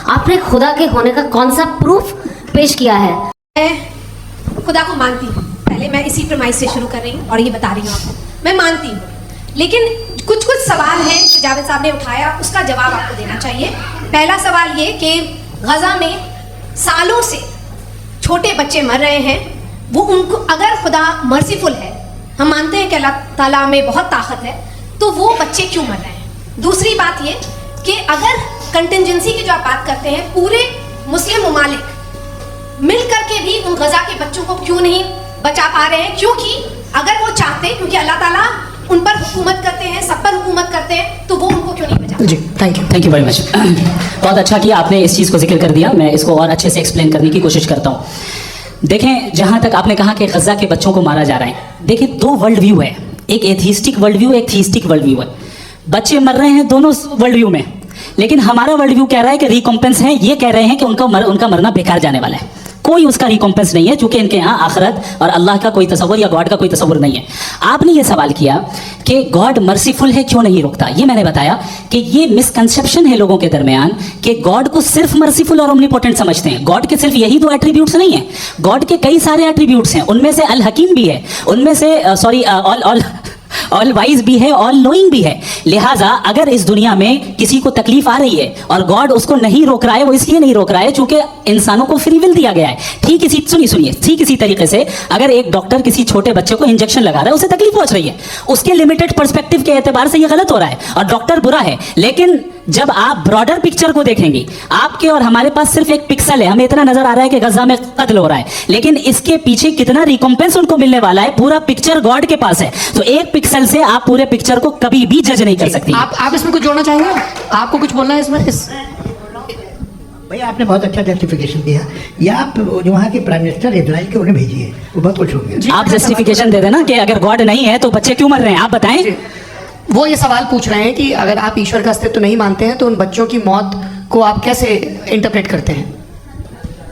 आपने खुदा के होने का कौन सा प्रूफ पेश किया है? मैं खुदा को मानती हूँ, पहले मैं इसी प्रमाइस से शुरू कर रही हूँ और ये बता रही हूँ आपको, मैं मानती हूँ, लेकिन कुछ सवाल हैं जो जावेद साहब ने उठाया, उसका जवाब आपको देना चाहिए। पहला सवाल ये कि गजा में सालों से छोटे बच्चे मर रहे हैं, वो उनको अगर खुदा मर्सीफुल है, हम मानते हैं कि अल्लाह ताला में बहुत ताकत है, तो वो बच्चे क्यों मर रहे हैं? दूसरी बात ये कि अगर कंटिजेंसी की जो आप बात करते हैं, पूरे मुस्लिम ममालिक मिल करके भी उन गजा के बच्चों को क्यों नहीं बचा पा रहे हैं? क्योंकि अगर वो चाहते, क्योंकि अल्लाह ताला उन पर हुकूमत करते हैं, सब पर हुकूमत करते हैं, तो वो उनको क्यों नहीं बचा? जी थैंक यू वेरी मच। बहुत अच्छा किया आपने, इस चीज़ को जिक्र कर दिया, मैं इसको और अच्छे से एक्सप्लेन करने की कोशिश करता हूँ। देखें, जहाँ तक आपने कहा कि गजा के बच्चों को मारा जा रहा है, देखिए दो वर्ल्ड व्यू है, एक एथीस्टिक वर्ल्ड व्यू, एक थीस्टिक वर्ल्ड व्यू है। बच्चे मर रहे हैं दोनों वर्ल्ड व्यू में, लेकिन हमारा वर्ल्ड व्यू कह रहा है कि रिकॉम्पेंस है, ये कह रहे हैं कि उनका मरना बेकार जाने वाला है, कोई उसका रिकॉम्पेंस नहीं है, क्योंकि इनके यहाँ आखिरत और अल्लाह का कोई तसव्वुर या गॉड का कोई तसव्वुर नहीं है। आपने ये सवाल किया कि गॉड मर्सीफुल है, क्यों नहीं रोकता? ये मैंने बताया कि ये मिसकंसेप्शन है लोगों के दरमियान कि गॉड को सिर्फ मर्सीफुल और ओमनीपोटेंट समझते हैं। गॉड के सिर्फ यही दो एट्रीब्यूट्स नहीं है, गॉड के कई सारे एट्रीब्यूट्स हैं, उनमें से अल हकीम भी है, उनमें से ऑल वाइज भी है, ऑल नोइंग भी है। लिहाजा अगर इस दुनिया में किसी को तकलीफ आ रही है और गॉड उसको नहीं रोक रहा है, वो इसलिए नहीं रोक रहा है क्योंकि इंसानों को फ्री विल दिया गया है। ठीक इसी तरीके से अगर एक डॉक्टर किसी छोटे बच्चे को इंजेक्शन लगा रहा है, उसे तकलीफ पहुंच रही है, उसके लिमिटेड पर्सपेक्टिव के एतबार से ये गलत हो रहा है और डॉक्टर बुरा है। लेकिन जब आप ब्रॉडर पिक्चर को देखेंगे, आपके और हमारे पास सिर्फ एक पिक्सल है, हमें इतना नजर आ रहा है कि गजा में कत्ल हो रहा है, लेकिन इसके पीछे कितना रिकॉम्पेंस उनको मिलने वाला है, पूरा पिक्चर गॉड के पास है। तो एक पिक्सल से आप पूरे पिक्चर को कभी भी जज नहीं कर सकती। आप इसमें कुछ जोड़ना चाहेंगे? आपको कुछ बोलना है इसमें? भैया आपने बहुत अच्छा जस्टिफिकेशन दिया, या आप जो वहाँ के प्राइम मिनिस्टर इजराइल के उन्हें भेजिए, वो बहुत खुश होंगे। आप जस्टिफिकेशन दे देना कि अगर गॉड नहीं है तो बच्चे क्यों मर रहे हैं, आप बताएं। वो ये सवाल पूछ रहे हैं कि अगर आप ईश्वर का अस्तित्व नहीं मानते हैं तो उन बच्चों की मौत को आप कैसे इंटरप्रेट करते हैं?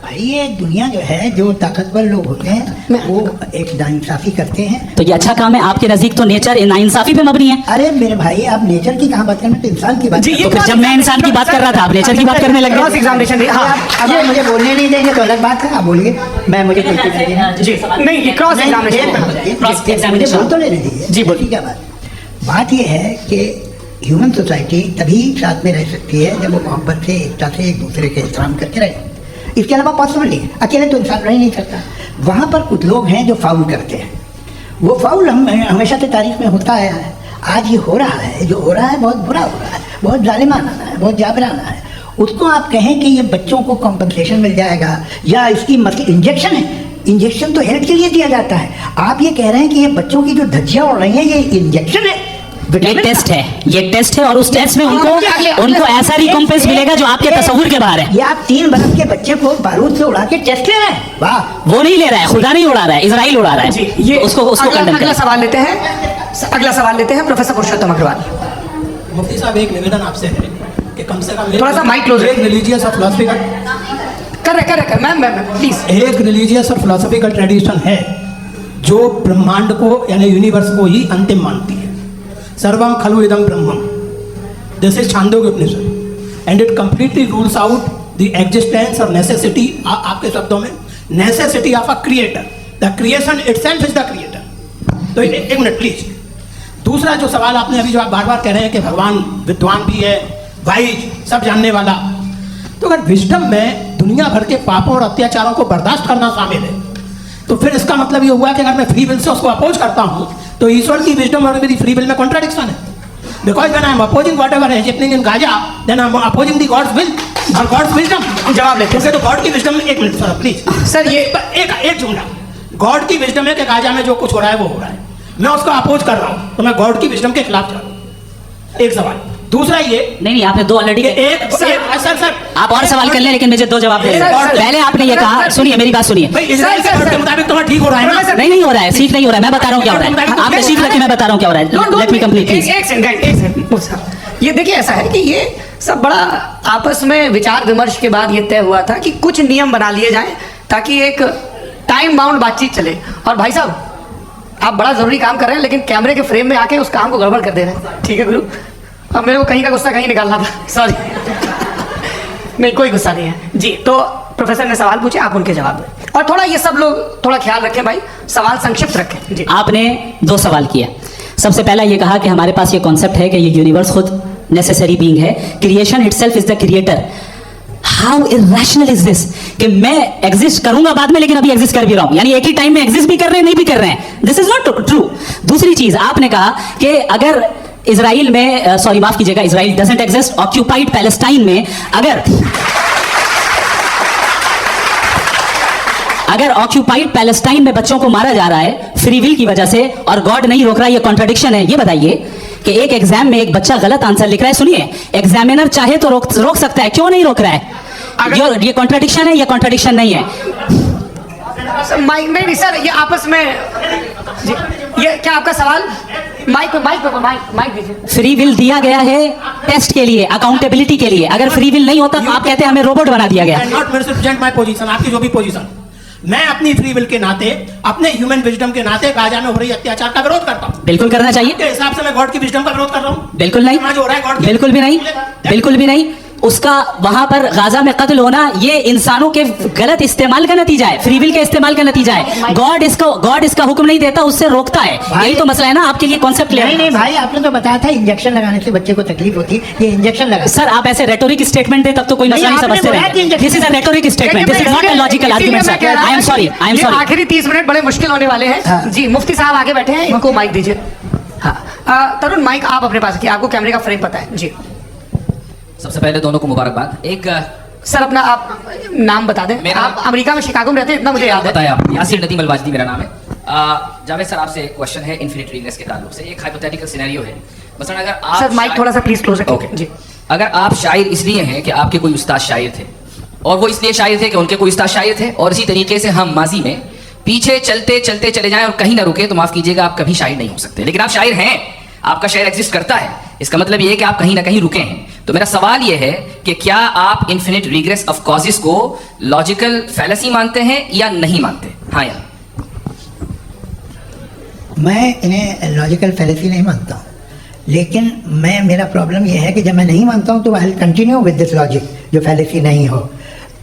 भाई ये दुनिया जो है, जो ताकतवर लोग होते हैं वो एक नाइंसाफी करते हैं। तो ये अच्छा काम है, आपके नजदीक तो नेचर नाइंसाफी पे मबनी है। अरे मेरे भाई, आप नेचर की कहाँ बात कर रहे हैं, तो इंसान की बात जी, तो फिर जब मैं इंसान की बात कर रहा था, आप नेचर की बात करने लग गए। एग्जामिनेशन अगर मुझे बोलने नहीं देंगे तो अलग बात है, आप बोलिए, मैं मुझे नहीं, क्रॉस एग्जामिनेशन बोल तो लेने दीजिए। जी बोलिए। क्या बात ये है कि ह्यूमन सोसाइटी तभी साथ में रह सकती है जब वो मोहब्बत से, एकता से एक दूसरे के एहतराम करके रहे। इसके अलावा पॉसिबल नहीं है, अकेले तो इंसान रह ही नहीं सकता। वहाँ पर कुछ लोग हैं जो फाउल करते हैं, वो फाउल हमेशा से तारीख में होता आया है। आज ये हो रहा है, जो हो रहा है बहुत बुरा हो रहा है, बहुत जालिमाना है, बहुत जाबराना है। उसको आप कहें कि ये बच्चों को कॉम्पनसेशन मिल जाएगा या इसकी मतलब इंजेक्शन है, इंजेक्शन तो हेल्थ के लिए दिया जाता है। आप ये कह रहे हैं कि ये बच्चों की जो धज्जियाँ उड़ रही हैं ये इंजेक्शन है, ये टेस्ट है और उस टेस्ट में उनको ऐसा रिकॉम्पेंस मिलेगा जो आपके तस्वुर के बाहर है। ये आप 3 बरस के बच्चे को बारूद से उड़ा के टेस्ट ले रहे हैं? वाह, वो नहीं ले रहा है, खुदा नहीं उड़ा रहा है, इजराइल उड़ा रहा है। ये उसको अगला सवाल लेते हैं प्रोफेसर पुरुषोत्तम अग्रवाल। मुफ्ती साहब, एक निवेदन आपसे है कि कम से कम थोड़ा सा माइक क्लोज एक रिलीजियस और फिलॉसफिकल प्लीज। एक रिलीजियस और फिलॉसफिकल ट्रेडिशन है जो ब्रह्मांड को यानी यूनिवर्स को ही अंतिम मानती है। सर्वम खलु इदम ब्रह्मम, this is Chandogya Upanishad and it completely rules out the existence और नेसेसिटी, आपके शब्दों में necessity of a creator. The creation itself is the creator. तो एक मिनट प्लीज। दूसरा जो सवाल आपने अभी जो आप बार बार कह रहे हैं कि भगवान विद्वान भी है, वाइज, सब जानने वाला, तो अगर विजडम में दुनिया भर के पापों और अत्याचारों को बर्दाश्त करना शामिल है, तो फिर इसका मतलब ये हुआ कि अगर मैं फ्री विल से उसको अपोज करता हूँ तो ईश्वर की विजडम और मेरी फ्री विल में कॉन्ट्राडिक्शन है। Because when I am opposing whatever is happening in Gaza, then I am opposing the God's will और गॉड्स विजडम। जवाब लेते हैं। तो गॉड की विजडम, एक मिनट सर प्लीज सर, ये एक जुमला, गॉड की विजडम है कि गाजा में जो कुछ हो रहा है वो हो रहा है, मैं उसको अपोज कर रहा हूँ, तो मैं गॉड की विजडम के खिलाफ जा रहा हूँ। एक सवाल। दूसरा ये नहीं, आपने 2 ऑलरेडी। सर आप और सवाल कर लें, लेकिन मुझे 2 जवाब दे। पहले आपने ये कहा, सुनिए मेरी बात सुनिए। इजराइल के गॉड के मुताबिक तुम्हारा ठीक हो रहा है ना? नहीं हो रहा है, ठीक नहीं हो रहा है, मैं बता रहा हूँ क्या हो रहा है। आप तशरीफ रखिए, मैं बता रहा हूँ क्या हो रहा है। Let me complete please. एक सेकंड। ये देखिए, ऐसा है कि ये सब बड़ा आपस में विचार विमर्श के बाद ये तय हुआ था कि कुछ नियम बना लिए जाएं ताकि एक टाइम बाउंड बातचीत चले। और भाई साहब, आप बड़ा जरूरी काम कर रहे हैं लेकिन कैमरे के फ्रेम में आके उस काम को गड़बड़ कर दे रहे हैं। ठीक है गुरु, अब मेरे को कहीं का गुस्सा कहीं निकालना था, सॉरी। नहीं, कोई गुस्सा नहीं है जी। तो प्रोफेसर ने सवाल पूछे, आप उनके जवाब दें, और थोड़ा ये सब लोग थोड़ा ख्याल रखें भाई, सवाल संक्षिप्त रखें जी। आपने 2 सवाल किए। सबसे पहला ये कहा कि हमारे पास ये कॉन्सेप्ट है कि ये यूनिवर्स खुद नेसेसरी बीइंग है, creation itself is the creator. How irrational is this कि मैं एग्जिस्ट करूंगा बाद में, लेकिन अभी एग्जिस्ट कर भी रहा हूं, यानी एक ही टाइम में एग्जिस्ट भी कर रहे हैं, नहीं भी कर रहे हैं। This is not true. दूसरी चीज आपने कहा कि अगर इजराइल में, सॉरी माफ कीजिएगा, Israel doesn't exist, occupied Palestine में अगर ऑक्यूपाइड पैलेस्टाइन में बच्चों को मारा जा रहा है फ्री विल की वजह से और गॉड नहीं रोक रहा है, ये कॉन्ट्रडिक्शन है। ये बताइए कि एक एग्जाम में एक बच्चा गलत आंसर लिख रहा है, सुनिए, एग्जामिनर चाहे तो रोक सकता है, क्यों नहीं रोक रहा है? ये कॉन्ट्रडिक्शन है, ये कॉन्ट्रडिक्शन नहीं है। माइक नहीं सर, ये आपस में जी, ये क्या आपका सवाल? माइक दीजिए। फ्री विल दिया गया है टेस्ट के लिए, अकाउंटेबिलिटी के लिए। अगर फ्री विल नहीं होता तो आप कहते हैं हमें रोबोट बना दिया गया। नॉट रिप्रेजेंट माय पोजीशन, आपकी जो भी पोजीशन, मैं अपनी फ्री विल के नाते, अपने ह्यूमन विजडम के नाते गाजा में हो रही अत्याचार का विरोध करता हूं। बिल्कुल करना चाहिए। के हिसाब से मैं गॉड की विजडम का विरोध कर रहा हूं? बिल्कुल नहीं, जो हो रहा है गॉड, बिल्कुल भी नहीं, बिल्कुल भी नहीं। उसका वहां पर गाजा में कत्ल होना ये इंसानों के गलत इस्तेमाल का नतीजा है, फ्री विल के इस्तेमाल का नतीजा है। गॉड इसका हुक्म नहीं देता, उससे रोकता है। यही तो मसला है ना, आपके लिए कॉन्सेप्ट क्लियर नहीं भाई, आपने तो बताया था इंजेक्शन लगाने से बच्चे को तकलीफ होती है, ये इंजेक्शन लगा। सर आप ऐसे रेटोरिक स्टेटमेंट दे तब तो कोई मसला नहीं समझते रहे। This is a rhetoric statement, this is not a logical argument sir. I am sorry, I am sorry. आखिरी 30 मिनट बड़े मुश्किल होने वाले हैं जी। मुफ्ती साहब आगे बैठे हैं, इनको माइक दीजिए। हाँ तरुण, माइक आप अपने पास रखिए, आपको कैमरे का फ्रेम पता है जी। सबसे पहले दोनों को मुबारकबाद। एक सर अपना आप नाम बता दें। आप अमेरिका में शिकागो में रहते हैं, इतना मुझे याद है। बताया, यासिर नदीम अलवाजदी मेरा नाम है। जावेद सर, आपसे एक क्वेश्चन है इन्फिनिट रिग्रेस के ताल्लुक से। एक हाइपोथेटिकल सिनेरियो है, मसलन अगर आप सर माइक थोड़ा सा प्लीज क्लोज रखिए जी। अगर आप शायर इसलिए हैं कि आपके कोई उस्ताद शायर थे, और वो इसलिए शायर थे कि उनके कोई उस्ताद शायर थे, और इसी तरीके से हम माजी में पीछे चलते चलते चले जाएं और कहीं ना रुके, तो माफ कीजिएगा आप कभी शायर नहीं हो सकते। लेकिन आप शायर हैं, आपका शायर एग्जिस्ट करता है, इसका मतलब ये है कि आप कहीं ना कहीं रुके हैं। तो मेरा सवाल ये है कि क्या आप इन्फिनिट रिग्रेस ऑफ कॉजेस को लॉजिकल फैलेसी मानते हैं या नहीं मानते? हाँ या मैं इन्हें लॉजिकल फैलेसी नहीं मानता हूँ, लेकिन मेरा प्रॉब्लम यह है कि जब मैं नहीं मानता हूँ तो I will continue with this logic जो फैलेसी नहीं हो।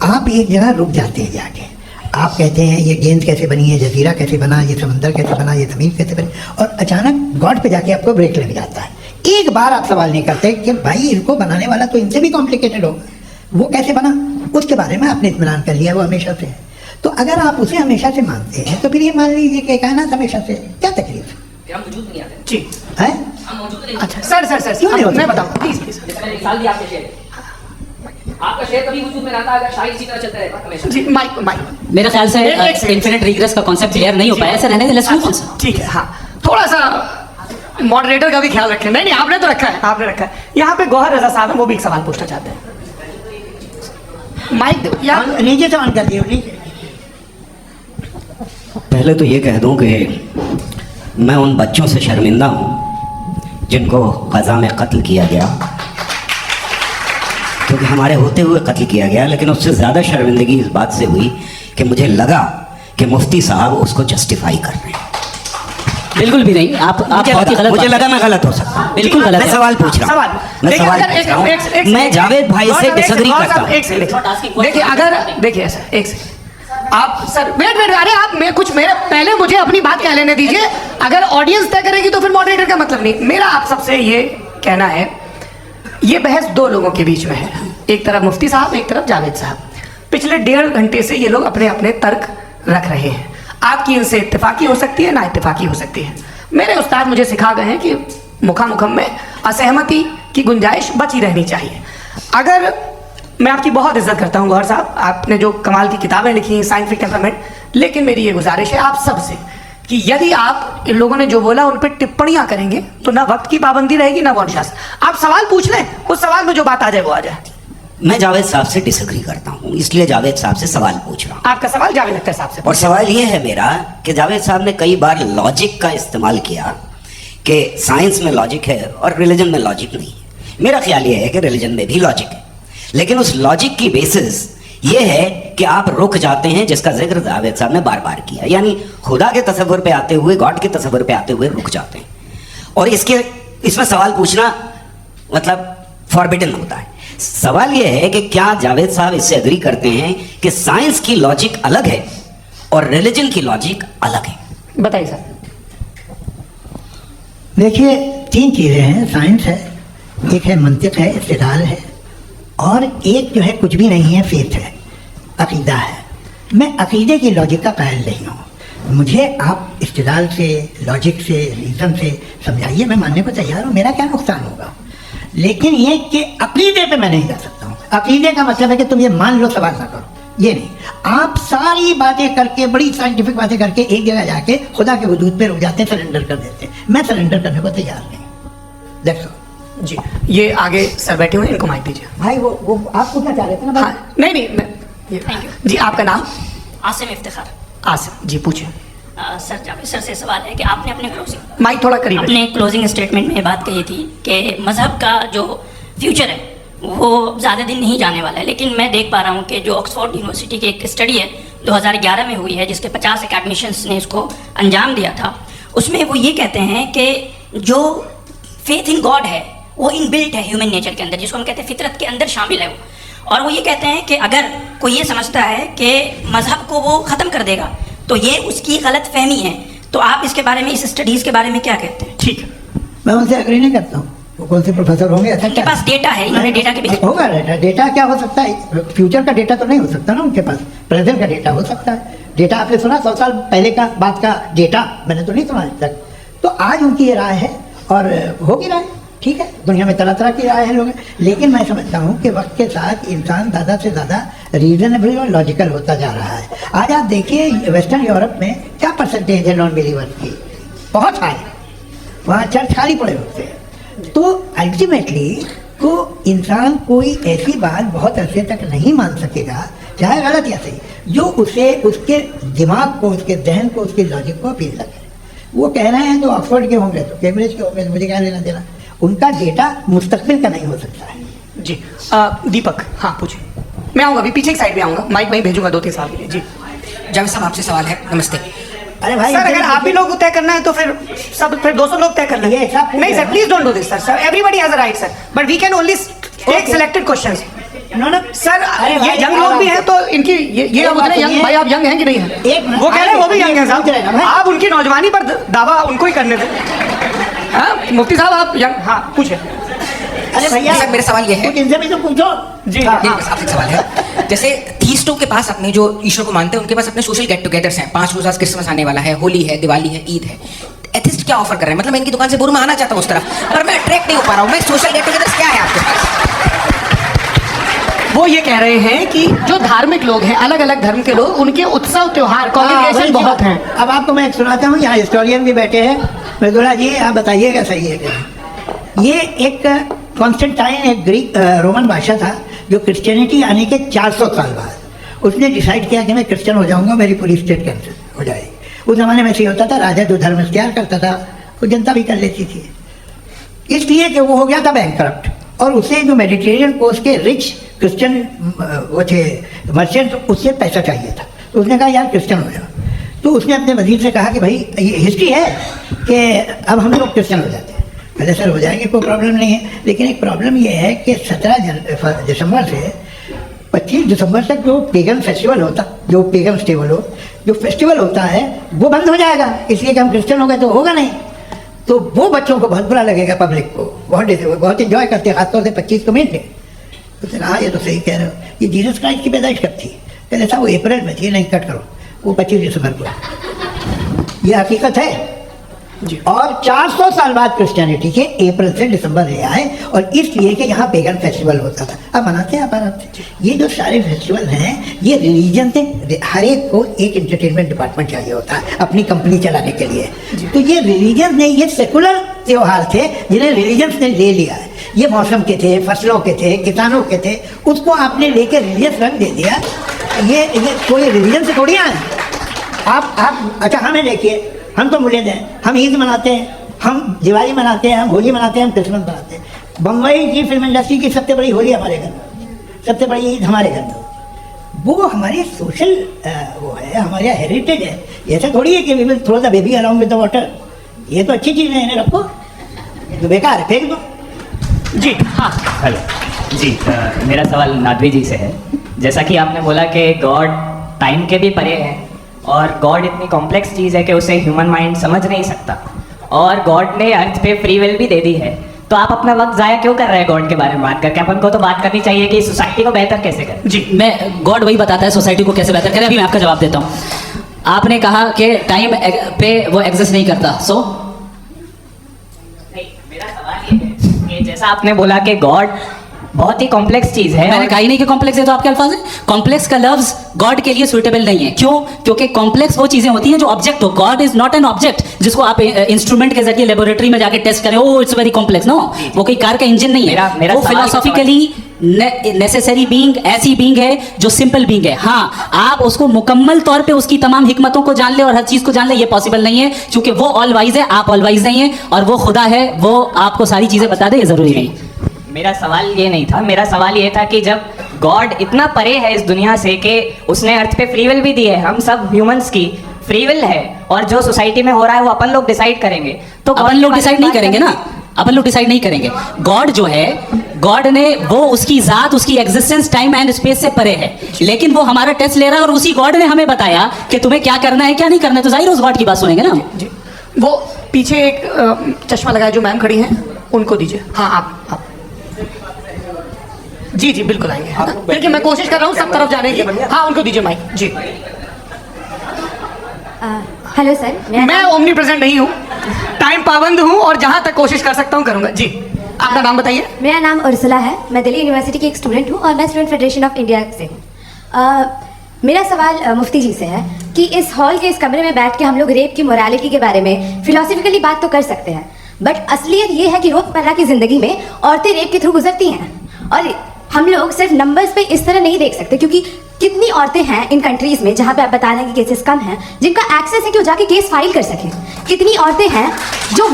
आप एक जगह रुक जाते हैं जाके, आप कहते हैं ये गेंद कैसे बनी है, जजीरा कैसे बना, ये समंदर कैसे बना, ये ज़मीन कैसे बनी, और अचानक गॉड पे जाके आपको ब्रेक लग जाता है। एक बार आप सवाल नहीं करते कि भाई इनको बनाने वाला तो इनसे भी कॉम्प्लिकेटेड होगा, वो कैसे बना, उसके बारे में आपने इत्मीनान कर लिया, वो हमेशा से है। तो अगर आप उसे हमेशा से मानते हैं तो फिर ये मान लीजिए कि कायनात हमेशा से, क्या तकलीफ हम वजूद नहीं आते जी है? हम मौजूद नहीं। अच्छा सर क्यों नहीं होता? मैं बताऊँ प्लीज प्लीज मिसाल दी आपके शेर, आपका शेर कभी वजूद में आता अगर शायर इसी तरह चलता रहेगा हमेशा। जी। माइक मेरे ख्याल से एक सेकंड। इन्फिनिट रिग्रेस का कॉन्सेप्ट क्लियर नहीं हो पाया सर। रहने दे, लेट्स मूव ऑन सर। ठीक है। हाँ थोड़ा सा मॉडरेटर का भी ख्याल रखें। नहीं आपने तो रखा है, आपने रखा है। यहाँ पे गौहर रजा साहब है, वो भी एक सवाल पूछना चाहते हैं। माइक नीचे से ऑन कर दिए नीचे। पहले तो ये कह दूं कि मैं उन बच्चों से शर्मिंदा हूं जिनको गजा में कत्ल किया गया, क्योंकि हमारे होते हुए कत्ल किया गया। लेकिन उससे ज़्यादा शर्मिंदगी इस बात से हुई कि मुझे लगा कि मुफ्ती साहब उसको जस्टिफाई कर रहे हैं। बिल्कुल भी नहीं, आप बहुत ही गलत मुझे बात लगा मैं गलत हो सकता हूं। बिल्कुल गलत मैं है। सवाल पूछ रहा हूं, मैं सवाल पूछ रहा हूं। मैं जावेद भाई से डिसएग्री करता हूं। एक सेकंड देखिए, अगर देखिए सर एक सेकंड आप सर वेट अरे आप मैं कुछ मेरे पहले मुझे अपनी बात कह लेने दीजिए। अगर ऑडियंस तय करेगी तो फिर मॉडरेटर का मतलब नहीं। मेरा आप सबसे ये कहना है, ये बहस दो लोगों के बीच में है, एक तरफ मुफ्ती साहब, एक तरफ जावेद साहब। पिछले 1.5 घंटे से ये लोग अपने अपने तर्क रख रहे हैं। आपकी इनसे इत्तेफाकी हो सकती है, ना इत्तेफाकी हो सकती है। मेरे उस्ताद मुझे सिखा गए हैं कि मुखामुखम में असहमति की गुंजाइश बची रहनी चाहिए। अगर मैं आपकी बहुत इज्जत करता हूँ गौहर साहब, आपने जो कमाल की किताबें लिखी हैं, साइंटिफिक टेम्परामेंट, लेकिन मेरी ये गुजारिश है आप सबसे कि यदि आप इन लोगों ने जो बोला उन पर टिप्पणियां करेंगे तो ना वक्त की पाबंदी रहेगी ना अनुशासन। आप सवाल पूछ लें, उस सवाल में जो बात आ जाए वो आ जाए। मैं जावेद साहब से डिसएग्री करता हूं, इसलिए जावेद साहब से सवाल पूछ रहा हूं। आपका सवाल जावेद अख्तर साहब से। और सवाल ये है मेरा कि जावेद साहब ने कई बार लॉजिक का इस्तेमाल किया कि साइंस में लॉजिक है और रिलीजन में लॉजिक नहीं है। मेरा ख्याल ये है कि रिलीजन में भी लॉजिक है, लेकिन उस लॉजिक की बेसिस ये है कि आप रुक जाते हैं, जिसका जिक्र जावेद साहब ने बार बार किया, यानी खुदा के तसव्वुर पे आते हुए, गॉड के तसव्वुर पे आते हुए रुक जाते हैं। और इसमें सवाल पूछना मतलब फॉरबिडन होता है। सवाल यह है कि क्या जावेद साहब इससे एग्री करते हैं कि साइंस की लॉजिक अलग है और रिलीजन की लॉजिक अलग है? बताइए सर। देखिए, 3 चीज़ें हैं। साइंस है, एक है मंतिक है, इस्तिदलाल है, और एक जो है कुछ भी नहीं है, फेथ है, अकीदा है। मैं अकीदे की लॉजिक का कायल नहीं हूँ। मुझे आप इस्तिदलाल से, लॉजिक से, रीज़न से समझाइए, मैं मानने को तैयार हूँ, मेरा क्या नुकसान होगा। लेकिन ये कि अकीदे पे मैं नहीं जा सकता हूँ। अकीदे का मतलब है कि तुम ये मान लो, सवाल ना करो, ये नहीं। आप सारी बातें करके, बड़ी साइंटिफिक बातें करके एक जगह जाके खुदा के वजूद पे रुक जाते हैं, सरेंडर कर देते हैं। मैं सरेंडर करने को तैयार नहीं। That's all। जी, ये आगे सर बैठे हुए हैं, इनको माइक दीजिए। भाई वो आप पूछना चाह रहे थे ना भाई? हाँ, नहीं Thank you। जी, आपका नाम? आसिम इफ्तिखार। आसिम जी, पूछिए। सर, जावेद सर से सवाल है कि आपने माइक थोड़ा करीब है। अपने क्लोजिंग स्टेटमेंट में ये बात कही थी कि मज़हब का जो फ्यूचर है वो ज़्यादा दिन नहीं जाने वाला है, लेकिन मैं देख पा रहा हूँ कि जो ऑक्सफोर्ड यूनिवर्सिटी की एक स्टडी है 2011 में हुई है, जिसके 50 एकेडमिशियंस ने इसको अंजाम दिया था, उसमें वो ये कहते हैं कि जो फेथ इन गॉड है वो इनबिल्ट है ह्यूमन नेचर के अंदर, जिसको हम कहते हैं फितरत के अंदर शामिल है वो। और वो ये कहते हैं कि अगर कोई ये समझता है कि मज़हब को वो ख़त्म कर देगा तो ये उसकी गलत फहमी है। तो आप इसके बारे में, इस स्टडीज़ के बारे में क्या कहते हैं? ठीक है। मैं उनसे एग्री नहीं करता हूँ। वो कौन से प्रोफेसर होंगे? अच्छा, उनके पास डेटा है, इन्होंने डेटा के बेसिस पे होगा। डेटा क्या हो सकता है? फ्यूचर का डेटा तो नहीं हो सकता ना उनके पास, प्रेजेंट का डेटा हो सकता है। डेटा आपने सुना 100 साल पहले का बात का डेटा? मैंने तो नहीं सुना आज तक। तो आज उनकी ये राय है और होगी राय, ठीक है। दुनिया में तरह तरह की राय है लोग, लेकिन मैं समझता हूँ कि वक्त के साथ इंसान ज़्यादा से ज़्यादा रीजनेबल और लॉजिकल होता जा रहा है। आज आप देखिए वेस्टर्न यूरोप में क्या परसेंटेज है नॉन बिलीवर्स की, बहुत हाई। वहाँ चर्च खाली पड़े होते हैं। तो अल्टीमेटली को इंसान कोई ऐसी बात बहुत अरसे तक नहीं मान सकेगा, चाहे गलत या सही, जो उसे, उसके दिमाग को, उसके जहन को, उसके लॉजिक को अपील लगे। वो कह रहे हैं जो ऑक्सफोर्ड के होंगे तो कैम्ब्रिज के होंगे, तो मुझे क्या लेना देना। उनका डेटा मुस्तकबिल का नहीं हो सकता है। जी, दीपक, हाँ पूछिए। मैं आऊँगा, अभी पीछे की साइड में आऊँगा, माइक वहीं भेजूंगा 2-3 साल के लिए। जी जावेद साहब, आपसे सवाल है। नमस्ते अरे भाई, सर, अगर आप ही लोग को तय करना है तो फिर 200 लोग तय कर लेंगे। ये सब नहीं sir, please don't do this sir. Everybody has a right sir, but we can only take selected questions. No sir, ये यंग लोग भी हैं तो इनकी ये आप उतने यंग, भाई आप यंग हैं कि नहीं हैं? वो कह रहे हैं वो भी यंग हैं साहब। आप उनकी नौजवानी पर दावा उनको ही करने दें। हाँ मुफ्ती साहब, आप यंग, हाँ पूछे। अरे भैया, सर, मेरा सवाल ये है। कुछ इनसे भी तो पूछो। जी हाँ, बस आपसे एक सवाल है। जैसे थीस्टों के पास, अपने जो ईश्वर को मानते हैं, उनके पास अपने सोशल गेट टुगेदर्स हैं। 5 रोज़ा क्रिसमस आने वाला है, होली है, दिवाली है, ईद है। एथिस्ट क्या ऑफर कर रहे हैं? मतलब मैं इनकी दुकान से बुर में आना चाहता हूँ उस तरफ, पर मैं अट्रैक्ट नहीं हो पा रहा हूँ। मैं सोशल गेट टुगेदर्स क्या है आपके पास? वो ये कह रहे हैं कि जो धार्मिक लोग हैं, अलग अलग धर्म के लोग, उनके उत्सव त्योहार कॉन्ग्रेगेशन बहुत हैं। अब आपको मैं एक सुनाता हूँ, यहाँ हिस्टोरियन भी बैठे हैं। मृदुला जी, आप बताइएगा सही है क्या? ये एक कॉन्स्टेंटाइन, एक ग्रीक रोमन बादशाह था, जो क्रिश्चियनिटी आने के 400 साल बाद उसने डिसाइड किया कि मैं क्रिश्चियन हो जाऊंगा, मेरी पूरी स्टेट कैंसिल हो जाएगी। उस जमाने में ऐसे होता था, राजा जो धर्म इख्तियार करता था वो जनता भी कर लेती थी, इसलिए कि वो हो गया था बैंकरप्ट। और उसे जो मेडिटेरियन कोस्ट के रिच क्रिश्चियन वो थे मर्चेंट, उससे पैसा चाहिए था। तो उसने कहा यार क्रिश्चियन हो जाओ। तो उसने अपने वजीर से कहा कि भाई ये हिस्ट्री है कि अब हम लोग क्रिश्चियन हो जाते हैं। पहले सर हो जाएंगे, कोई प्रॉब्लम नहीं है, लेकिन एक प्रॉब्लम ये है कि 17 दिसंबर से 25 दिसंबर तक जो पेगन फेस्टिवल होता, जो पेगन फेस्टिवल होता है वो बंद हो जाएगा, इसलिए कि हम क्रिश्चियन हो गए तो होगा नहीं। तो वो बच्चों को बहुत बुरा लगेगा, पब्लिक को बहुत इंजॉय करते हैं, खासतौर से 25 को मेन डे। तो हाँ, ये तो सही कह रहे हो, ये जीसस क्राइस्ट की पैदाइश कब थी? कहते था वो अप्रैल में थी, नहीं कट करो, वो 25 दिसंबर को। ये हकीकत है जी। और 400 साल बाद क्रिश्चियनिटी के अप्रैल से दिसंबर ले आए, और इसलिए कि यहाँ पेगन फेस्टिवल होता था। अब मनाते हैं, आप आराम। ये जो सारे फेस्टिवल हैं, ये रिलीजन से, हर एक को एक एंटरटेनमेंट डिपार्टमेंट चाहिए होता है अपनी कंपनी चलाने के लिए। तो ये रिलीजन ने, ये सेकुलर त्योहार थे जिन्हें रिलीजन ने ले लिया है। ये मौसम के थे, फसलों के थे, किसानों के थे, उसको आपने लेके रिलीजियस रंग दे दिया। ये कोई रिलीजन से थोड़ी आए आप। अच्छा, हमें देखिए, हम तो मुरीद हैं, हम ईद मनाते हैं, हम दिवाली मनाते हैं, हम होली मनाते हैं, हम क्रिसमस मनाते हैं। बम्बई की फिल्म इंडस्ट्री की सबसे बड़ी होली हमारे घर में, सबसे बड़ी ईद हमारे घर में। वो हमारी सोशल वो है, हमारा हेरिटेज है। ऐसा थोड़ी है कि we will throw the baby around with the water. ये तो अच्छी चीज़ है, इन्हें रखो, जो बेकार है फेंक दो। जी हाँ, हेलो। जी मेरा सवाल नादवी जी से है। जैसा कि आपने बोला कि गॉड टाइम के भी परे है और गॉड इतनी कॉम्प्लेक्स चीज़ है कि उसे ह्यूमन माइंड समझ नहीं सकता, और गॉड ने अर्थ पे फ्री विल भी दे दी है। तो आप अपना वक्त ज़ाया क्यों कर रहे हैं गॉड के बारे में बात करके? अपन को तो बात करनी चाहिए कि सोसाइटी को बेहतर कैसे करें। जी, मैं गॉड वही बताता है सोसाइटी को कैसे बेहतर करें। अभी मैं आपका जवाब देता हूँ। आपने कहा कि टाइम पे वो एग्जिस्ट नहीं करता, सो नहीं, मेरा सवाल ये है कि जैसा आपने बोला कि गॉड बहुत ही कॉम्प्लेक्स चीज़ है, मैंने कहा ही नहीं कि कॉम्प्लेक्स है, तो आपके अल्फाज है। कॉम्प्लेक्स का लफ्ज गॉड के लिए सुइटेबल नहीं है। क्यों? क्योंकि कॉम्प्लेक्स वो चीजें होती हैं जो ऑब्जेक्ट हो। God is not an object जिसको आप इंस्ट्रूमेंट के जरिए लेबोरेटरी में जाके टेस्ट करें, oh it's very complex. No, वो कोई कार का इंजन नहीं है। मेरा वो सवाल फिलोसॉफिकली नेसेसरी बीइंग ऐसी बीइंग है जो सिंपल बीइंग है। हाँ, आप उसको मुकम्मल तौर पे उसकी तमाम हिकमतों को जान ले और हर चीज को जान ले, ये पॉसिबल नहीं है, क्योंकि वो ऑल वाइज है, आप ऑल वाइज नहीं है, और वो खुदा है, वो आपको सारी चीजें बता दे, ये जरूरी नहीं। मेरा सवाल ये नहीं था। मेरा सवाल ये था कि जब गॉड इतना परे है इस दुनिया से कि उसने अर्थ पे फ्री विल भी दी है, हम सब ह्यूमंस की फ्री विल है, और जो सोसाइटी में हो रहा है वो अपन लोग डिसाइड करेंगे, तो अपन लोग डिसाइड नहीं करेंगे ना, अपन लोग डिसाइड नहीं करेंगे। गॉड जो है, गॉड ने वो उसकी जात, उसकी एग्जिस्टेंस टाइम एंड स्पेस से परे है, लेकिन वो हमारा टेस्ट ले रहा है और उसी गॉड ने हमें बताया कि तुम्हें क्या करना है क्या नहीं करना है, तो जाहिर उस गॉड की बात सुनेंगे ना। जी, वो पीछे एक चश्मा लगाए जो मैम खड़ी हैं उनको दीजिए। हाँ, आप जी जी बिल्कुल आएंगे। हाँ, देखिए मैं कोशिश कर रहा हूँ सब तरफ जाने की। हाँ, उनको दीजिए माइक। जी, हेलो सर, मैं ओमनी प्रेजेंट नहीं हूँ, टाइम पाबंद हूँ और जहाँ तक कोशिश कर सकता हूँ करूँगा। जी, आपका नाम बताइए। मेरा नाम उर्सुला है, मैं दिल्ली यूनिवर्सिटी की एक स्टूडेंट हूँ और मैं स्टूडेंट फेडरेशन ऑफ इंडिया से हूँ। मेरा सवाल मुफ्ती जी से है कि इस हॉल के इस कमरे में बैठ के हम लोग रेप की मोरालिटी के बारे में फिलोसफिकली बात तो कर सकते हैं, बट असलियत ये है कि रोज़मर्रा की ज़िंदगी में औरतें रेप के थ्रू गुजरती हैं, और हम लोग सिर्फ नंबर्स पे इस तरह नहीं देख सकते, क्योंकि कितनी औरतें हैं इन कंट्रीज़ में जहाँ पे आप बता रहे हैं कि केसेस कम हैं, जिनका एक्सेस है कि वो जाके केस फाइल कर सकें। कितनी औरतें हैं जो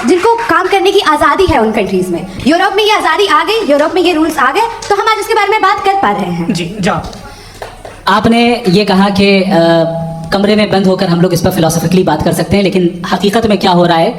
जिनको काम करने की आज़ादी है उन कंट्रीज़ में। यूरोप में ये आज़ादी आ गई, यूरोप में ये रूल्स आ गए, तो हम आज इसके बारे में बात कर पा रहे हैं। जी, जाओ। आपने ये कहा कि कमरे में बंद होकर हम लोग इस पर फिलोसफिकली बात कर सकते हैं, लेकिन हकीकत में क्या हो रहा है,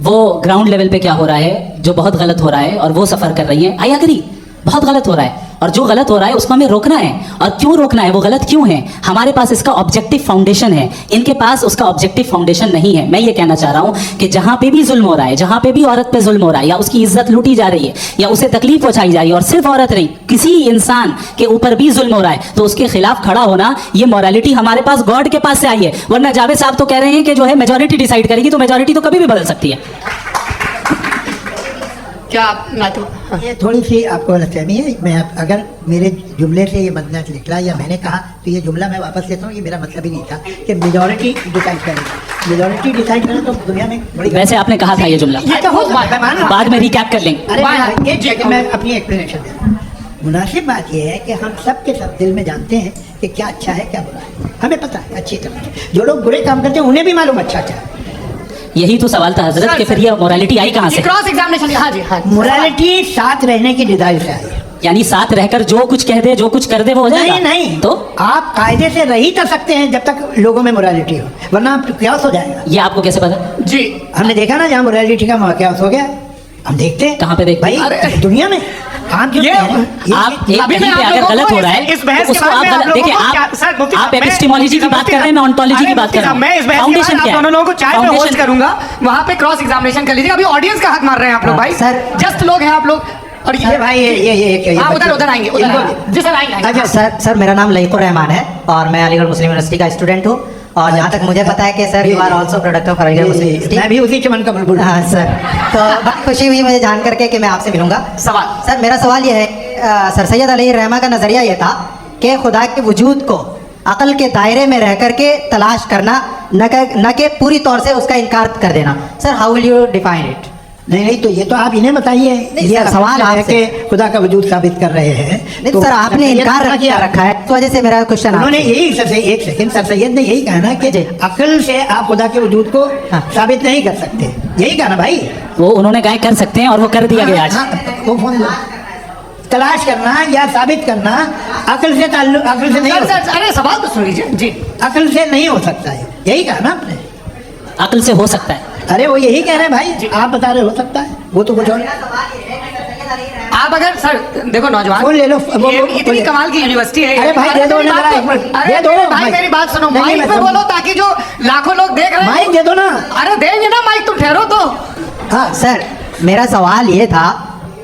वो ग्राउंड लेवल पे क्या हो रहा है, जो बहुत गलत हो रहा है, और वो सफ़र कर रही है। आई एग्री, बहुत गलत हो रहा है, और जो गलत हो रहा है उसको हमें रोकना है। और क्यों रोकना है, वो गलत क्यों है, हमारे पास इसका ऑब्जेक्टिव फाउंडेशन है, इनके पास उसका ऑब्जेक्टिव फाउंडेशन नहीं है। मैं ये कहना चाह रहा हूँ कि जहाँ पे भी जुल्म हो रहा है, जहाँ पे भी औरत पे जुल्म हो रहा है, या उसकी इज्जत लूटी जा रही है, या उसे तकलीफ पहुँचाई जा रही है, और सिर्फ औरत नहीं, किसी इंसान के ऊपर भी जुल्म हो रहा है, तो उसके खिलाफ खड़ा होना, ये मॉरलिटी हमारे पास गॉड के पास से आई है। वरना जावेद साहब तो कह रहे हैं कि जो है मेजोरिटी डिसाइड करेगी, तो मेजोरिटी तो कभी भी बदल सकती है। क्या मैं तो ये थोड़ी सी आपको गलतफहमी है। मैं अगर मेरे जुमले से ये मतलब निकला या मैंने कहा, तो ये जुमला मैं वापस लेता हूँ। ये मेरा मतलब ही नहीं था कि मेजॉरिटी डिसाइड करेगी। मेजॉरिटी डिसाइड करे तो दुनिया में बड़ी वैसे आपने कहा था ये जुमला, ये तो हो मैं मान रहा हूँ। बाद में रिकैप कर लेंगे। अरे एक जगह मैं अपनी एक्सप्लेनेशन दे रहा हूँ। मुनासिब बात यह है कि हम सब के सब दिल में जानते हैं कि क्या अच्छा है क्या बुरा है, हमें पता है अच्छी तरह। जो लोग बुरे काम करते हैं उन्हें भी मालूम अच्छा क्या है। यही तो सवाल था हजरत, कि फिर ये मोरालिटी आई कहाँ से? Cross examination. हाँ जी, हाँ। मोरालिटी साथ रहने की डिजाइन से आई है। यानी साथ रहकर जो कुछ कह दे, जो कुछ कर दे, वो हो जाएगा? नहीं, तो आप कायदे से रह ही कर सकते हैं जब तक लोगों में मोरालिटी हो, वरना आप क्या हो जाएगा। ये आपको कैसे पता? जी, हमने देखा ना, जहाँ मोरालिटी का क्या हो गया, हम देखते हैं। कहाँ पे देखते हैं? भाई दुनिया में आप जो आप एक कहीं पे अगर गलत हो रहा है, इस बहस उसको आप गलत देखिए। आप एपिस्टेमोलॉजी की बात कर रहे हैं, मैं ऑन्टोलॉजी की बात कर रहा हूँ। मैं इस बहस के बाद आप दोनों लोगों को चाय पे होस्ट करूंगा, वहाँ पे क्रॉस एग्जामिनेशन कर लीजिएगा। अभी ऑडियंस का हक मार रहे हैं आप लोग भाई, सर जस्ट लोग हैं आप लोग। और ये भाई ये उधर आएंगे, जी सर आएंगे। अच्छा सर, मेरा नाम लईकुर रहमान है और मैं अलीगढ़ मुस्लिम यूनिवर्सिटी का स्टूडेंट हूँ, और जहाँ तक मुझे पता है कि sir you are also product of Aligarh Muslim University. मैं भी उसी चमन का बुलबुल। हाँ सर, तो बहुत खुशी हुई मुझे जान करके कि मैं आपसे मिलूंगा। सवाल सर, मेरा सवाल ये है, सर सैयद अली रहमा का नज़रिया ये था कि खुदा के वजूद को अक़ल के दायरे में रह करके तलाश करना, न कि पूरी तौर से उसका इनकार कर देना। Sir, how will you define it? नहीं तो ये तो आप इन्हें बताइए। ये सवाल है कि खुदा का वजूद साबित कर रहे हैं। नहीं तो सर, आपने इनकार किया रखा है, इस वजह से मेरा क्वेश्चन। उन्होंने यही एक सेकंड सर सैयद ने यही कहा ना कि अकल से आप खुदा के वजूद को साबित नहीं कर सकते, यही कहा ना भाई। वो उन्होंने कहा कर सकते हैं और वो कर दिया गया आज। वो फोन तलाश करना या साबित करना अकल से नहीं हो सकता। अरे सवाल तो सुन लीजिए जी। अकल से नहीं हो सकता है, यही कहा ना आपने। अकल से हो सकता है। अरे वो यही कह रहे हैं भाई, आप बता रहे हो सकता है, वो तो कुछ और। आप अगर सर देखो नौजवान फोन ले लो, इतनी कमाल की यूनिवर्सिटी है। अरे भाई दे दो ना जरा, एक मिनट अरे दे दो भाई माइक। मेरी बात सुनो, नहीं, माइक मैं पे समझ- बोलो ताकि जो लाखों लोग देख रहे हैं माइक दे दो ना। अरे देंगे ना माइक, तुम ठहरो तो। हाँ सर, मेरा सवाल ये था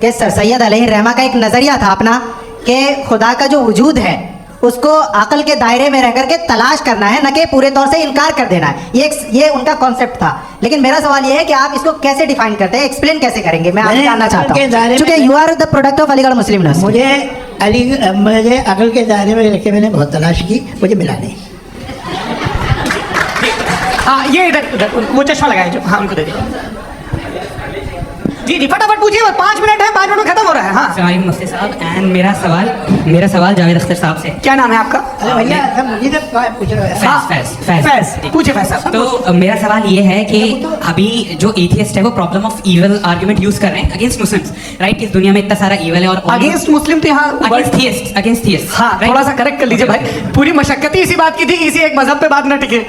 कि सर सैयद अलैहिर्रहमा का एक नज़रिया था अपना कि खुदा का जो वजूद है उसको अकल के दायरे में रह करके तलाश करना है, न कि पूरे तौर से इनकार कर देना है। ये उनका कॉन्सेप्ट था। लेकिन मेरा सवाल ये है कि आप इसको कैसे डिफाइन करते हैं, एक्सप्लेन कैसे करेंगे, मैं आपसे मैंने जानना अकल चाहता के दायरे हूँ, में- क्योंकि you are the product of Aligarh Muslim University. मुझे अकल के दायरे में रख के मैंने बहुत तलाश की, मुझे मिला नहीं। हाँ ये इधर वो चश्मा लगाए जो, हाँ उनको दे दीजिए। जी जी फटाफट पूछिए, 5 मिनट है, 5 मिनट में खत्म हो रहा है। हाँ अस्सलाम मुफ्ती साहब एंड मेरा सवाल जावेद अख्तर साहब से। क्या नाम है आपका? अरे भैया सब मुझे तो पूछ रहे हैं। फैज पूछिए फैज साहब। तो मेरा सवाल ये है कि अभी जो एथियस्ट है वो problem of evil argument use कर रहे हैं अगेंस्ट मुस्लिम्स, राइट? इस दुनिया में इतना सारा इविल है और अगेंस्ट मुस्लिम तो यहाँ अगेंस्ट थियस्ट। हाँ थोड़ा सा करेक्ट कर लीजिए भाई, पूरी मशक्कत ही इसी बात की थी कि इसी एक मजहब पे बात न टिके।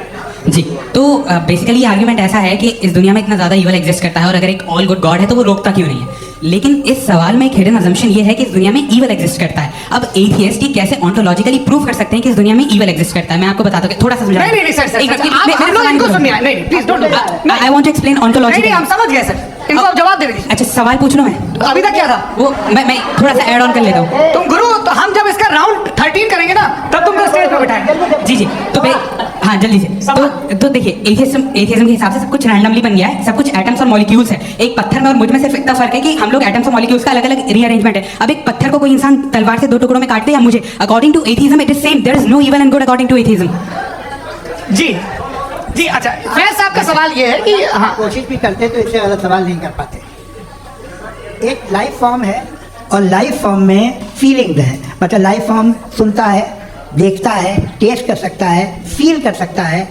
जी, तो बेसिकली ये आर्गुमेंट ऐसा है कि इस दुनिया में इतना ज़्यादा इवल एग्जिस्ट करता है और अगर एक ऑल गुड गॉड है तो वो रोकता क्यों नहीं है? लेकिन इस सवाल में एक हिडन अजम्पशन ये है कि इस दुनिया में ईवल एग्जिस्ट करता है। अब एथियस्ट कैसे ऑन्टोलॉजिकली प्रूव कर सकते हैं कि इस दुनिया में ईवल एग्जिस्ट करता है? मैं आपको बताता हूँ, थोड़ा सा समझा। नहीं सर, हम लोग इनको सुनिए, नहीं please don't do. I want to explain ontology. हम समझ गए सर, इनको आप जवाब दे दीजिए। अच्छा सवाल पूछ लूं मैं? अभी तक क्या था वो मैं थोड़ा सा ऐड ऑन कर लेता हूँ। तुम गुरु, तो हम जब इसका राउंड 13 करेंगे ना तब तुमको स्टेज पे बिठाएंगे। जी तो हाँ जल्दी से। तो देखिए एथियज्म के हिसाब से सब कुछ रैंडमली बन गया है, सब कुछ एटम्स और मॉलिक्यूल्स है। एक पत्थर में और मुझ में सिर्फ इतना फर्क है कि हम लोग एटम्स और मॉलिक्यूल्स का अलग अलग रीअरेंजमेंट है। अब एक पत्थर को कोई इंसान तलवार से 2 टुकड़ों में काट दे या मुझे, according to atheism it is same, there is no evil and good according to atheism. जी अच्छा, फैज साहब का सवाल ये है कि हाँ कोशिश भी करते तो इससे ज़्यादा सवाल नहीं कर पाते। एक लाइफ फॉर्म है और लाइफ फॉर्म में फीलिंग्स है, मतलब लाइफ फॉर्म सुनता है, देखता है, टेस्ट कर सकता है, फील कर सकता है।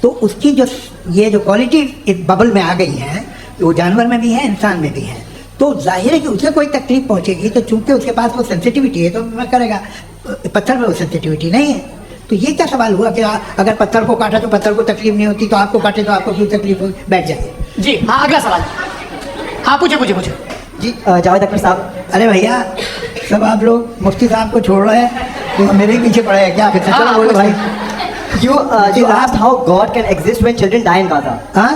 तो उसकी जो ये जो क्वालिटी इस बबल में आ गई है, वो जानवर में भी है, इंसान में भी है। तो जाहिर है कि उसे कोई तकलीफ पहुंचेगी, तो चूंकि उसके पास वो सेंसिटिविटी है तो मैं करेगा। पत्थर में वो सेंसिटिविटी नहीं है। तो ये क्या सवाल हुआ कि अगर पत्थर को काटा तो पत्थर को तकलीफ नहीं होती, तो आपको काटे तो आपको क्यों तकलीफ हो? बैठ जाइए। जी हाँ अगला सवाल। हाँ पूछे जी जावेद अख्तर साहब। अरे भैया सब आप लोग मुफ्ती साहब को छोड़ रहे हैं तो मेरे ही पीछे पड़े हैं क्या? चलो बोलो भाई। You asked how God can exist when children die in Gaza. हाँ?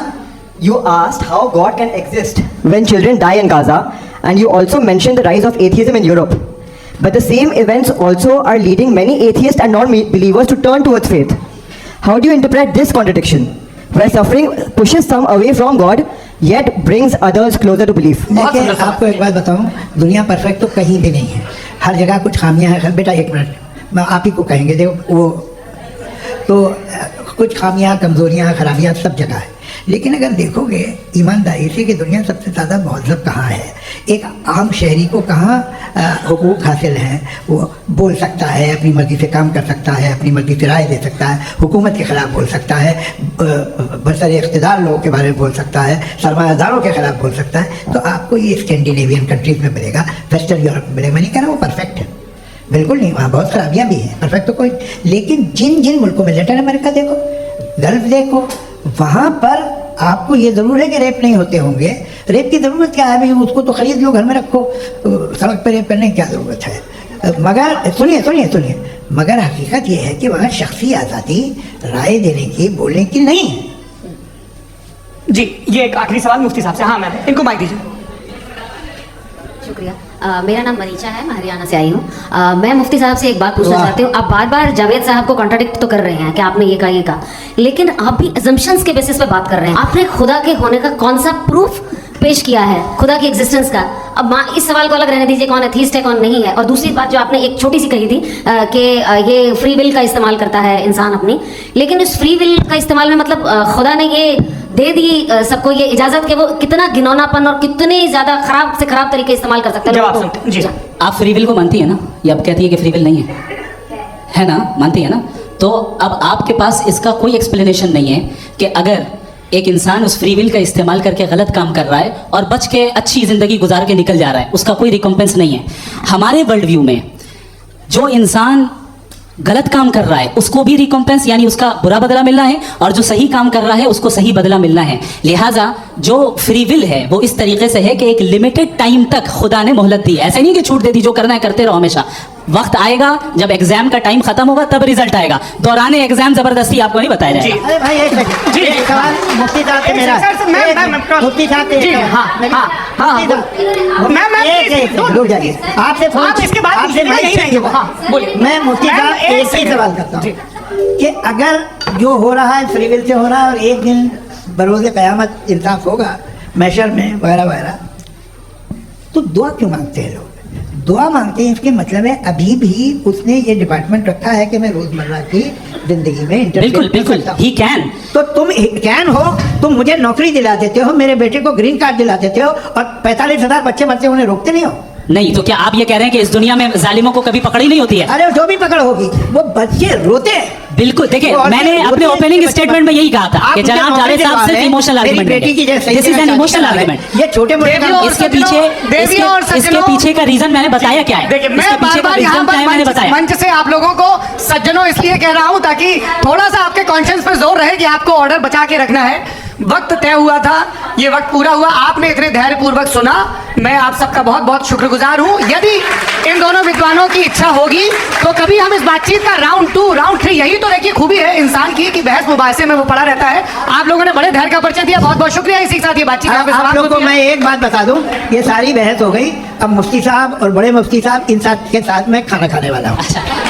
You asked how God can exist when children die in Gaza, and you also mentioned the rise of atheism in Europe. But the same events also are leading many atheists and non-believers to turn towards faith. How do you interpret this contradiction, where suffering pushes some away from God, yet brings others closer to belief? देखिए आपको एक बात बताऊं, दुनिया perfect तो कहीं भी नहीं है, हर जगह कुछ खामियां हैं। बेटा एक मिनट, मैं आप ही को कहेंगे, देखो वो तो कुछ खामियां, कमजोरियां, खराबियां सब जगह है। लेकिन अगर देखोगे ईमानदारी से कि दुनिया सबसे ज़्यादा महजब कहाँ है, एक आम शहरी को कहाँ हुकूक हासिल हैं, वो बोल सकता है, अपनी मर्ज़ी से काम कर सकता है, अपनी मर्ज़ी से राय दे सकता है, हुकूमत के ख़िलाफ़ बोल सकता है, बरसर इक़्तिदार लोगों के बारे में बोल सकता है, सरमायादारों के ख़िलाफ़ बोल सकता है। तो आपको ये स्कैंडिनेवियन कंट्रीज़ में मिलेगा, वेस्टर्न यूरोप में मिलेगा। मैं नहीं कह रहा वो परफेक्ट है, बिल्कुल नहीं, वहाँ बहुत खराबियाँ भी हैं, परफेक्ट तो कोई। लेकिन जिन जिन मुल्कों में, लैटिन अमेरिका देखो, गल्फ देखो, वहाँ पर आपको ये ज़रूर है कि रेप नहीं होते होंगे। रेप की ज़रूरत क्या है भाई? उसको तो खरीद लो, घर में रखो, सड़क पर रेप करने की क्या ज़रूरत है? मगर सुनिए, मगर हकीकत ये है कि वहाँ शख्सी आज़ादी राय देने की, बोलने की नहीं है। जी ये एक आखिरी सवाल मुफ्ती साहब से। हाँ मैम इनको माइक दीजिए। शुक्रिया। मेरा नाम मनीषा है, मैं हरियाणा से आई हूँ। मैं मुफ्ती साहब से एक बात पूछना चाहती हूँ। आप बार बार जावेद साहब को कॉन्ट्राडिक्ट तो कर रहे हैं कि आपने ये कहा, लेकिन आप भी अजम्पशंस के बेसिस पे बात कर रहे हैं। आपने खुदा के होने का कौन सा प्रूफ पेश किया है, खुदा की एग्जिस्टेंस का? अब इस सवाल को अलग रहने दीजिए, कौन एथीस्ट है कौन नहीं है। और दूसरी बात जो आपने एक छोटी सी कही थी कि ये फ्री विल का इस्तेमाल करता है इंसान अपनी, लेकिन उस फ्री विल का इस्तेमाल में मतलब खुदा ने ये दे दी सबको ये इजाजत कि वो कितना घिनौनापन और कितने ज्यादा खराब से खराब तरीके इस्तेमाल कर सकते हैं। जी आप फ्री विल को मानती है ना, या आप कहती है कि फ्री विल नहीं है ना? मानती है ना? तो अब आपके पास इसका कोई एक्सप्लेनेशन नहीं है कि अगर एक इंसान उस फ्री विल का इस्तेमाल करके गलत काम कर रहा है और बच के अच्छी ज़िंदगी गुजार के निकल जा रहा है, उसका कोई रिकम्पेंस नहीं है। हमारे वर्ल्ड व्यू में जो इंसान गलत काम कर रहा है उसको भी रिकॉम्पेंस यानी उसका बुरा बदला मिलना है, और जो सही काम कर रहा है उसको सही बदला मिलना है। लिहाजा जो फ्री विल है वो इस तरीके से है कि एक लिमिटेड टाइम तक खुदा ने मोहलत दी, ऐसे नहीं कि छूट दे दी जो करना है करते रहो हमेशा। वक्त आएगा जब एग्जाम का टाइम खत्म होगा तब रिजल्ट आएगा, दौरान एग्जाम जबरदस्ती आपको नहीं बताया जाएगा। अरे भाई एक सेकंड, जी, एक सवाल मुफ्ती साहब से मेरा, मुफ्ती साहब से एक सवाल। रुक जाइए, आपसे इसके बाद आपसे नहीं रहेंगे। मैं मुफ्ती साहब एक ही सवाल करता हूँ कि अगर जो हो रहा है फ्री विल से हो रहा है और एक दिन बरोज़ क़यामत इंसाफ होगा मैशर में वगैरह वगैरह, तो दुआ क्यों मांगते हैं लोग? दुआ मांगते हैं इसके मतलब है अभी भी उसने ये डिपार्टमेंट रखा है कि मैं रोजमर्रा की जिंदगी में बिल्कुल बिल्कुल ही कैन। तो तुम कैन हो, तुम मुझे नौकरी दिला देते हो, मेरे बेटे को ग्रीन कार्ड दिला देते हो और 45,000 बच्चे मरते उन्हें रोकते नहीं हो। नहीं तो क्या आप ये कह रहे हैं कि इस दुनिया में जालिमों को कभी पकड़ी नहीं होती है? अरे जो भी पकड़ होगी वो बच्चे रोते हैं। बिल्कुल, देखिए मैंने अपने ओपनिंग स्टेटमेंट में यही कहा था कि जनाब जावेद साहब सिर्फ इमोशनल आर्गुमेंट देंगे। This is an emotional argument. ये छोटे मोटे इसके पीछे का रीजन मैंने बताया क्या है? देखिए मैं बार-बार यहाँ पर मंच से आप लोगों को सज्जनों इसलिए कह रहा हूँ ताकि थोड़ा सा आपके कॉन्शियस पे जोर रहे कि आपको ऑर्डर बचा के रखना है। वक्त तय हुआ था, ये वक्त पूरा हुआ, आपने इतने धैर्यपूर्वक सुना, मैं आप सबका बहुत बहुत शुक्रगुजार हूँ। यदि इन दोनों विद्वानों की इच्छा होगी तो कभी हम इस बातचीत का राउंड 2 राउंड 3, यही तो देखिए खूबी है इंसान की कि बहस मुबासे में वो पड़ा रहता है। आप लोगों ने बड़े धैर्य का परिचय दिया, बहुत बहुत शुक्रिया। इसी के साथ ये बातचीत आप लोगों को मैं एक बात बता दूं, ये सारी बहस हो गई, अब मुफ्ती साहब और बड़े मुफ्ती साहब इन साथ के साथ मैं खाना खाने वाला हूँ।